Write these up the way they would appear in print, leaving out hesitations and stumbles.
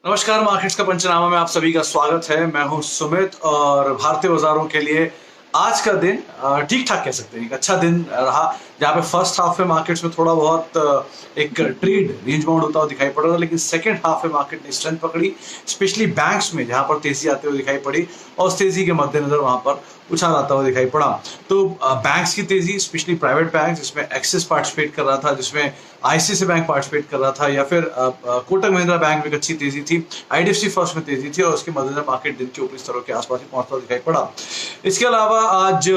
नमस्कार, मार्केट्स का पंचनामा में आप सभी का स्वागत है। मैं हूं सुमित और भारतीय बाजारों के लिए आज का दिन ठीक ठाक कह सकते हैं, एक अच्छा दिन रहा जहां पे फर्स्ट हाफ में मार्केट्स में थोड़ा बहुत एक ट्रेड रेंज बाउंड होता हुआ दिखाई पड़ रहा था, लेकिन सेकंड हाफ में मार्केट ने स्ट्रेंथ पकड़ी, स्पेशली बैंक्स में जहां पर तेजी आते हुए दिखाई पड़ी और उस तेजी के मद्देनजर वहां पर उछाल आता हुआ दिखाई पड़ा। तो बैंक्स की तेजी, स्पेशली प्राइवेट बैंक जिसमें एक्सिस पार्टिसिपेट कर रहा था, जिसमें आईसीआईसीआई बैंक पार्टिसिपेट कर रहा था, या फिर कोटक महिंद्रा बैंक में अच्छी तेजी थी, आईडीएफसी फर्स्ट में तेजी थी और उसके मद्देनजर मार्केट दिन के ऊपरी स्तरों के आसपास ही पहुंचता दिखाई पड़ा। इसके अलावा आज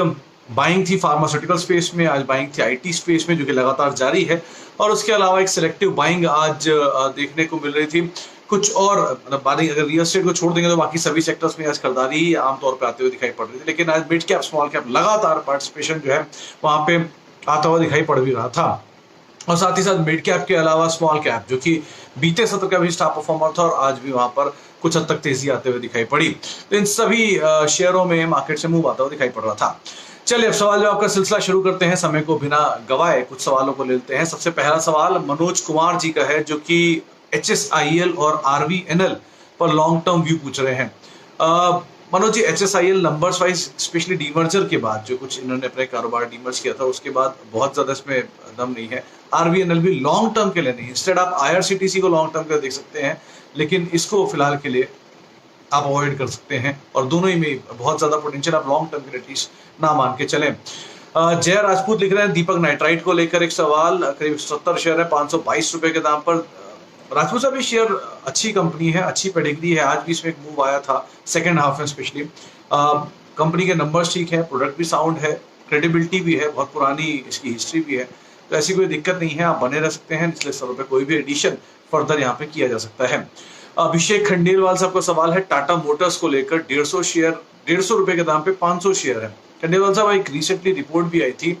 बाइंग थी फार्मास्यूटिकल स्पेस में, आज बाइंग थी आईटी स्पेस में जो कि लगातार जारी है, और उसके अलावा एक सिलेक्टिव बाइंग आज देखने को मिल रही थी। कुछ और मतलब बाइंग अगर रियल एस्टेट को छोड़ देंगे तो बाकी सभी सेक्टर्स में आज खरीदारी ही आमतौर पर आते हुए दिखाई पड़ रही थी, लेकिन आज मिड कैप स्मॉल कैप लगातार पार्टिसिपेशन जो है वहां पे आता हुआ दिखाई पड़ भी रहा था। और साथ ही साथ मिड कैप के अलावा स्मॉल कैप जो कि बीते सत्र का भी स्टार परफॉर्मर था और आज भी वहां पर कुछ हद तक तेजी आते हुए दिखाई पड़ी। तो इन सभी शेयरों में मार्केट से मूव आता हुआ दिखाई पड़ रहा था। चलिए अब सवाल जवाब का सिलसिला शुरू करते हैं, समय को बिना गवाए कुछ सवालों को लेते हैं। सबसे पहला सवाल मनोज कुमार जी का है जो कि एचएसआईएल और आरवीएनएल पर लॉन्ग टर्म व्यू पूछ रहे हैं। Manoj ji, एचएसआईएल numbers wise specially demerger के बाद जो कुछ इन्होंने अपने कारोबार डीमर्ज किया था उसके बाद बहुत ज्यादा इसमें दम नहीं है। आरवीएनएल भी लॉन्ग टर्म के लिए नहीं, इंस्टेड आप आईआरसीटीसी को लॉन्ग टर्म के लिए देख सकते हैं, लेकिन इसको फिलहाल के लिए आप अवॉइड कर सकते हैं और दोनों ही में बहुत ज्यादा पोटेंशियल आप लॉन्ग टर्म के लिए एटलीस्ट ना मान के चलें। जय राजपूत लिख रहे हैं दीपक नाइट्राइट को लेकर एक सवाल, करीब 70 शेयर है 522 रुपए के दाम पर। राजपूत साहब, ये शेयर अच्छी कंपनी है, अच्छी पेडिग्री है, आज भी इसमें एक मूव आया था सेकंड हाफ में स्पेशली। कंपनी के नंबर्स ठीक है, प्रोडक्ट भी साउंड है, क्रेडिबिलिटी भी है, बहुत पुरानी इसकी हिस्ट्री भी है, तो ऐसी कोई दिक्कत नहीं है, आप बने रह सकते हैं। निचले स्तरों पे कोई भी एडिशन फर्दर यहाँ पे किया जा सकता है। अभिषेक खंडेलवाल साहब का सवाल है टाटा मोटर्स को लेकर, 150 शेयर 150 रुपए के दाम पे 500 शेयर है। खंडेलवाल साहब, एक रिसेंटली रिपोर्ट भी आई थी,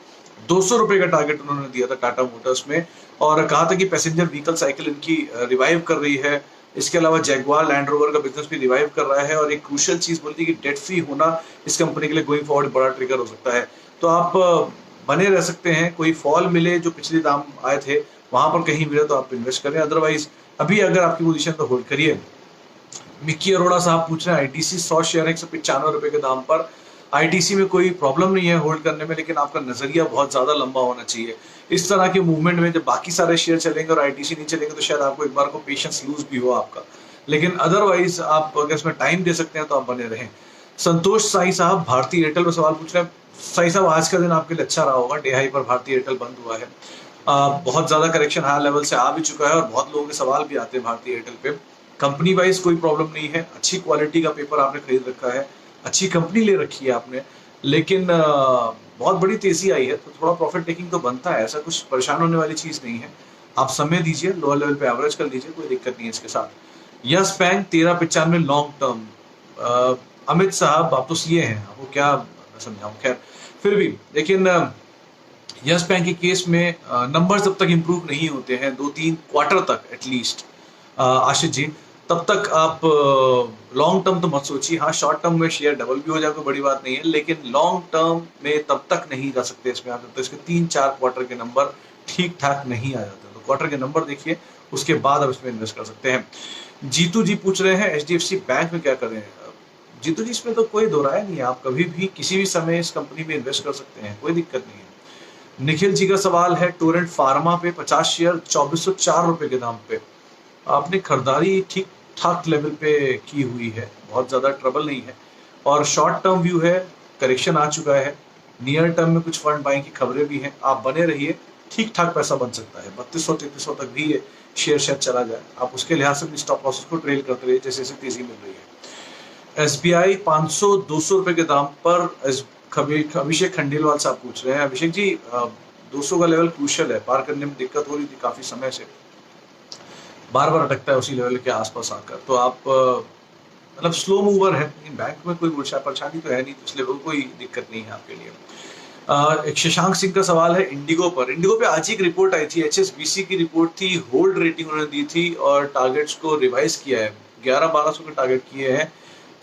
200 रुपए का टारगेट उन्होंने दिया था टाटा मोटर्स में और कहा था कि पैसेंजर व्हीकल साइकिल इनकी रिवाइव कर रही है। इसके अलावा जैगवार लैंड रोवर का बिजनेस भी रिवाइव कर रहा है और एक क्रूशियल चीज बोलती है कि डेट फ्री होना इस कंपनी के लिए गोइंग फॉरवर्ड बड़ा ट्रिगर हो सकता है। तो आप बने रह सकते हैं, कोई फॉल मिले जो पिछले दाम आए थे वहां पर कहीं मिले तो आप इन्वेस्ट करें, अदरवाइज अभी अगर आपकी पोजीशन तो होल्ड करिए। मिक्की अरोड़ा साहब पूछ रहे हैं आईटीसी 100 शेयर है 195 रुपए के दाम पर। आईटीसी में कोई प्रॉब्लम नहीं है होल्ड करने में, लेकिन आपका नजरिया बहुत ज्यादा लंबा होना चाहिए। इस तरह के मूवमेंट में जब बाकी सारे शेयर चलेंगे और आईटीसी नहीं चलेंगे तो शायद आपको एक बार को पेशेंस लूज भी हो आपका, लेकिन अदरवाइज आप अगर इसमें टाइम दे सकते हैं तो आप बने रहें। संतोष साई साहब भारतीय एयरटेल पर सवाल पूछ रहे हैं। साई साहब, आज का दिन आपके लिए अच्छा रहा होगा, डे हाई पर भारतीय एयरटेल बंद हुआ है। बहुत ज्यादा करेक्शन हाई लेवल से आ भी चुका है और बहुत लोगों के सवाल भी आते हैं भारतीय एयरटेल पे। कंपनी वाइज कोई प्रॉब्लम नहीं है, अच्छी क्वालिटी का पेपर आपने खरीद रखा है, अच्छी कंपनी ले रखी है आपने, लेकिन बहुत बड़ी तेजी आई है तो थोड़ा प्रॉफिट टेकिंग तो बनता है, ऐसा कुछ परेशान होने वाली चीज नहीं है। आप समय दीजिए, लोअर लेवल पे एवरेज कर लीजिए, कोई दिक्कत नहीं है इसके साथ। Yes bank 1395 long term. Amit साहब, आप तो सीए हैं, आपको क्या समझाऊं, खैर फिर भी, लेकिन यस बैंक के केस में नंबर्स जब तक इंप्रूव नहीं होते हैं 2-3 क्वार्टर तक एटलीस्ट, आशीष जी, तब तक आप लॉन्ग टर्म तो मत सोचिए। हाँ, शॉर्ट टर्म में शेयर डबल भी हो जाए कोई बड़ी बात नहीं है, लेकिन लॉन्ग टर्म में तब तक नहीं जा सकते इसमें आप, तो इसके 3-4 क्वार्टर के नंबर ठीक ठाक नहीं आ जाते, तो क्वार्टर के नंबर देखिए, उसके बाद आप इसमें इन्वेस्ट कर सकते हैं। जीतू जी पूछ रहे हैं एचडीएफसी बैंक में क्या करें। जीतू जी, इसमें तो कोई दो राय नहीं है, आप कभी भी किसी भी समय इस कंपनी में इन्वेस्ट कर सकते हैं, कोई दिक्कत नहीं है। निखिल जी का सवाल है टोरेंट फार्मा पे 50 शेयर 2404 रुपए के दाम पे, आपने खरीदारी ठीक ठाक लेवल पे की हुई है, बहुत ज्यादा ट्रबल नहीं है और शॉर्ट टर्म व्यू है, करेक्शन आ चुका है, नियर टर्म में कुछ फंड बाइंग की खबरें भी हैं, आप बने रहिए, ठीक ठाक पैसा बन सकता है। 3200-3300 तक भी ये शेयर शायद चला जाए, आप उसके लिहाज से स्टॉप लॉसेस को ट्रेल करते रहिए जैसे जैसे तेजी मिल रही है। एसबीआई 500-200 रुपए के दाम पर। अभिषेक खंडेलवाल साहब पूछ रहे हैं। अभिषेक जी, 200 का लेवल क्रूशियल है, पार करने में दिक्कत हो रही थी काफी समय से, बार बार अटकता है उसी लेवल के आसपास आकर, तो आप मतलब स्लो मूवर है, लेकिन बैंक में कोई परेशानी तो है नहीं, तो इसलिए कोई दिक्कत नहीं है आपके लिए। एक शशांक सिंह का सवाल है इंडिगो पर। इंडिगो पे आज ही एक रिपोर्ट आई थी, एचएसबीसी की रिपोर्ट थी, होल्ड रेटिंग उन्होंने दी थी और टारगेट्स को रिवाइज किया है, 1100-1200 के टारगेट किए हैं,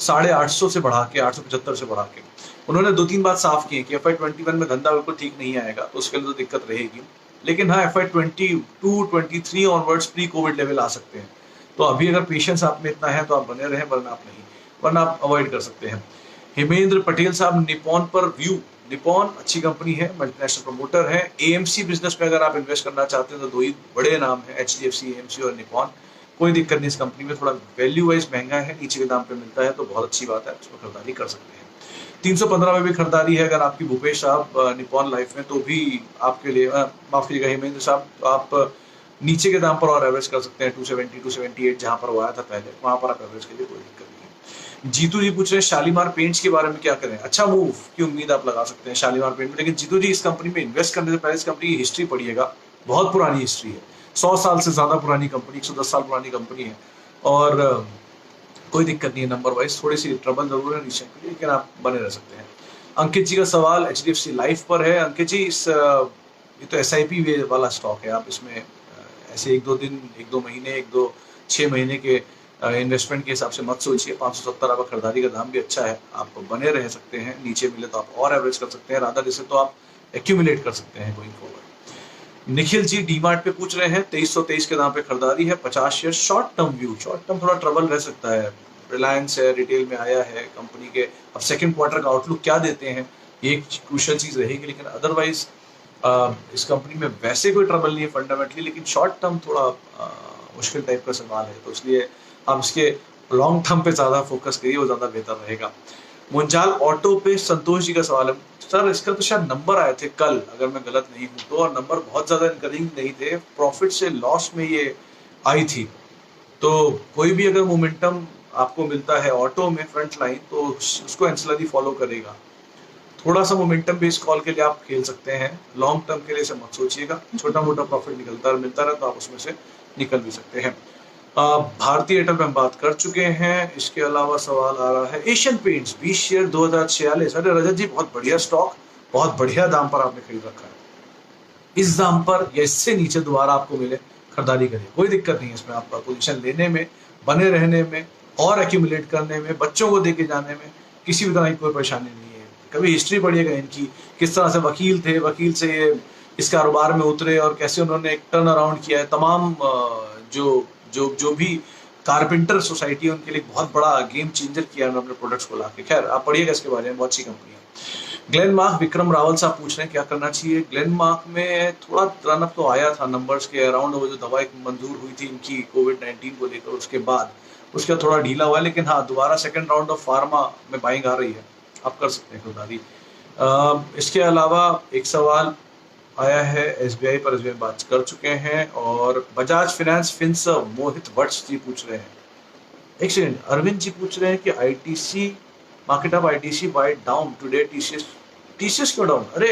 850 से बढ़ा के 875 से बढ़ा के। उन्होंने 2-3 बात साफ की है कि FY21 में धंधा बिल्कुल ठीक नहीं आएगा, तो उसके लिए तो दिक्कत रहेगी, लेकिन हाँ FY22-23 onwards pre covid level आ सकते हैं। तो अभी अगर पेशेंस आप में इतना है तो आप बने रहें, वरना आप नहीं, वरना आप अवॉइड कर सकते हैं। हेमेंद्र पटेल साहब निपॉन पर व्यू, निपॉन अच्छी कंपनी है, मल्टीनेशनल प्रमोटर है। एएमसी बिजनेस में अगर आप इन्वेस्ट करना चाहते हैं तो दो ही बड़े नाम है, एचडीएफसी, एएमसी और निपॉन। कोई दिक्कत नहीं इस कंपनी में, थोड़ा वैल्यू वाइज महंगा है, नीचे के दाम पे मिलता है तो बहुत अच्छी बात है, उसमें खरीदारी कर सकते हैं। 315 में भी खरीदारी है अगर आपकी भूपेश साहब निपॉन लाइफ में, तो भी आपके लिए माफ कीजिएगा हेमेंद्र साहब, तो आप नीचे के दाम पर और एवरेज कर सकते हैं, 270 278 जहां पर वो आया था पहले, वहां पर आप एवरेज के लिए कोई दिक्कत नहीं है। जीतू जी पूछ रहे हैं शालीमार पेंट्स के बारे में क्या करें। अच्छा मूव की उम्मीद आप लगा सकते हैं शालीमार पेंट में, लेकिन जीतू जी इस कंपनी में इन्वेस्ट करने से पहले इस कंपनी की हिस्ट्री पढ़िएगा, बहुत पुरानी हिस्ट्री है, 100 साल से ज्यादा पुरानी कंपनी, 110 साल पुरानी कंपनी है, और कोई दिक्कत नहीं है। नंबर वाइज थोड़ी सी ट्रबल जरूर है नीचे के लिए, लेकिन आप बने रह सकते हैं। अंकित जी का सवाल एचडीएफसी लाइफ पर है। अंकित जी ये तो एसआईपी वाला स्टॉक है, आप इसमें ऐसे एक दो दिन, एक दो महीने, एक दो 6 महीने के इन्वेस्टमेंट के हिसाब से मत सोचिए। 570 आपका खरीदारी का दाम भी अच्छा है, आप बने रह सकते हैं, नीचे मिले तो आप और एवरेज कर सकते हैं, रादर इसे तो आप एक्यूमुलेट कर सकते हैं गोइंग फॉरवर्ड। निखिल जी डीमार्ट पे पूछ रहे हैं 2323 के दाम पे खरीदारी है, 50 share, short term view. Short term थोड़ा ट्रबल रह सकता है, रिलायंस है, रिटेल में आया है कंपनी के, अब सेकंड क्वार्टर का आउटलुक क्या देते हैं ये एक क्रूशियल चीज रहेगी, लेकिन अदरवाइज इस कंपनी में वैसे कोई ट्रबल नहीं है फंडामेंटली, लेकिन शॉर्ट टर्म थोड़ा मुश्किल टाइप का सवाल है, तो इसलिए आप इसके लॉन्ग टर्म पे ज्यादा फोकस करिए, वो ज्यादा बेहतर रहेगा। मुंजाल ऑटो पे संतोष जी का सवाल है, सर इसका तो शायद नंबर आए थे कल, अगर मैं गलत नहीं हूं तो, और नंबर बहुत ज्यादा इनकरेजिंग नहीं थे, प्रॉफिट से लॉस में ये आई थी। तो कोई भी अगर मोमेंटम आपको मिलता है ऑटो में फ्रंट लाइन, तो उसको एंसिलरी फॉलो करेगा। थोड़ा सा मोमेंटम बेस्ड कॉल के लिए आप खेल सकते हैं, लॉन्ग टर्म के लिए इसे मत सोचिएगा, छोटा मोटा प्रॉफिट निकलता मिलता रहे तो आप उसमें से निकल भी सकते हैं। भारतीय एयरटेल पे हम बात कर चुके हैं। इसके अलावा सवाल आ रहा है एशियन पेंट्स 20 शेयर 2046। अरे रजत जी बहुत बढ़िया स्टॉक, बहुत बढ़िया दाम पर आपने खरीद रखा है, इस दाम पर या इससे नीचे दोबारा आपको मिले खरीदारी करिए, कोई दिक्कत नहीं है इसमें, आपका पोजीशन लेने में, बने रहने में और एक्यूमुलेट करने में, बच्चों को देके जाने में किसी भी तरह की कोई परेशानी नहीं है। कभी हिस्ट्री पढ़िएगा इनकी, किस तरह से वकील थे, वकील से ये इस कारोबार में उतरे और कैसे उन्होंने एक टर्न अराउंड किया है। तमाम जो जो जो भी कारपेंटर सोसाइटी है उनके लिए बहुत बड़ा गेम चेंजर किया है अपने प्रोडक्ट्स को लाके। खैर आप पढ़िएगा इसके बारे में, बहुत अच्छी कंपनी है। ग्लेनमार्क विक्रम रावल साहब पूछ रहे हैं क्या करना चाहिए। ग्लेनमार्क में थोड़ा रनअप तो आया था नंबर्स के अराउंड, वो जो दवा मंजूर हुई थी इनकी कोविड-19 को लेकर, उसके बाद उसका थोड़ा ढीला हुआ है, लेकिन हाँ दोबारा सेकंड राउंड ऑफ फार्मा में बाइंग आ रही है, आप कर सकते हैं खरीदारी। इसके अलावा एक सवाल आया है एसबीआई पर, एसबीआई बात कर चुके हैं, और बजाज फाइनेंस फिनसर्व मोहित वत्स जी पूछ रहे हैं। एक सेकंड, अरविंद जी पूछ रहे हैं कि ITC market of ITC wide down today, TCS क्यों डाउन। अरे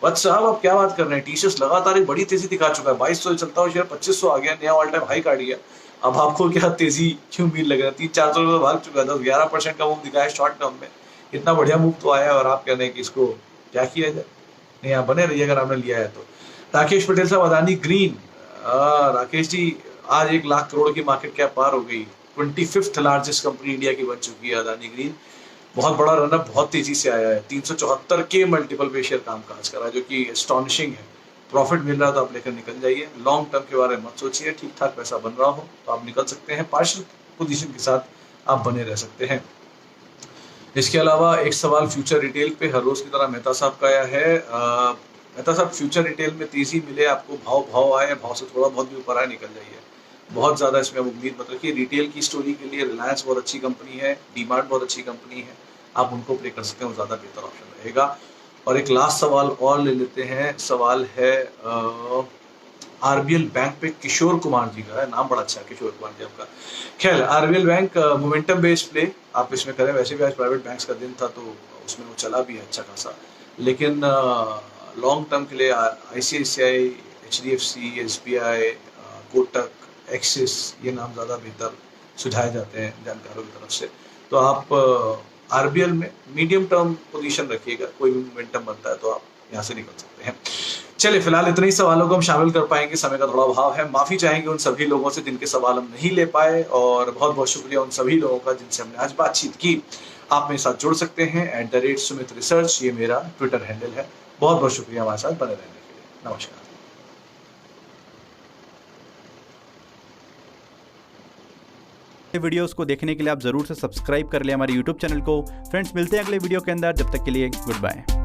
वत्स साहब आप क्या बात कर रहे हैं, टीसीएस लगातार एक बड़ी तेजी दिखा चुका है, 2200 चलता हुआ शेयर 2500 आ गया, नया ऑल टाइम हाई काट गया। अब आपको क्या तेजी क्यों उम्मीद लग रहा है, 300-400 रुपये भाग चुका है, 10-11% का मूव दिखा है शॉर्ट टर्म में, इतना बढ़िया मूव तो आया है, और आप कह रहे हैं कि इसको क्या किया जाए। नहीं आप बने रहिए अगर आपने लिया है तो। राकेश पटेल साहब अदानी ग्रीन, राकेश जी आज 1 लाख करोड़ की मार्केट कैप पार हो गई, 25th लार्जेस्ट कंपनी इंडिया की बन चुकी है अदानी ग्रीन। बहुत बड़ा रनअप बहुत तेजी से आया है, 374 के मल्टीपल पे शेयर काम काज करा, जो कि एस्टॉनिशिंग है। प्रॉफिट मिल रहा है तो आप लेकर निकल जाइए, लॉन्ग टर्म के बारे में मत सोचिए, ठीक ठाक पैसा बन रहा हो तो आप निकल सकते हैं, पार्शियल पोजीशन के साथ आप बने रह सकते हैं। इसके अलावा एक सवाल फ्यूचर रिटेल पे हर रोज की तरह मेहता साहब का आया है। मेहता साहब फ्यूचर रिटेल में तेजी मिले आपको, भाव आए, भाव से थोड़ा बहुत भी ऊपर आए निकल जाइए, बहुत ज्यादा इसमें उम्मीद मत रखिए। रिटेल की स्टोरी के लिए रिलायंस बहुत अच्छी कंपनी है, डीमार्ट बहुत अच्छी कंपनी है, आप उनको प्ले कर सकते हैं, वो ज्यादा बेहतर ऑप्शन रहेगा। और एक लास्ट सवाल और ले लेते हैं, सवाल है आरबीएल बैंक पे किशोर कुमार जी का है, नाम बड़ा अच्छा है किशोर कुमार जी आपका। खैर RBL bank momentum based play आप इसमें करें, वैसे भी आज प्राइवेट बैंक्स का दिन था तो उसमें वो चला भी है अच्छा खासा, लेकिन लॉन्ग टर्म के लिए ICICI, HDFC, SBI, Kotak, axis, ये नाम ज़्यादा बेहतर सुझाए जाते हैं जानकारों की तरफ से। तो आप आरबीएल में मीडियम टर्म पोजीशन रखिएगा, कोई भी मोमेंटम बनता है तो आप यहाँ से निकल सकते हैं। चलिए फिलहाल इतने ही सवालों को हम शामिल कर पाएंगे, समय का थोड़ा अभाव है, माफी चाहेंगे उन सभी लोगों से जिनके सवाल हम नहीं ले पाए, और बहुत बहुत शुक्रिया उन सभी लोगों का जिनसे हमने आज बातचीत की। आप मेरे साथ जुड़ सकते हैं @सुमित रिसर्च, ये मेरा ट्विटर हैंडल है। बहुत बहुत शुक्रिया हमारे साथ बने रहने के लिए। नमस्कार। वीडियोस को देखने के लिए आप जरूर से सब्सक्राइब कर ले हमारे यूट्यूब चैनल को। फ्रेंड्स मिलते हैं अगले वीडियो के अंदर, जब तक के लिए गुड बाय।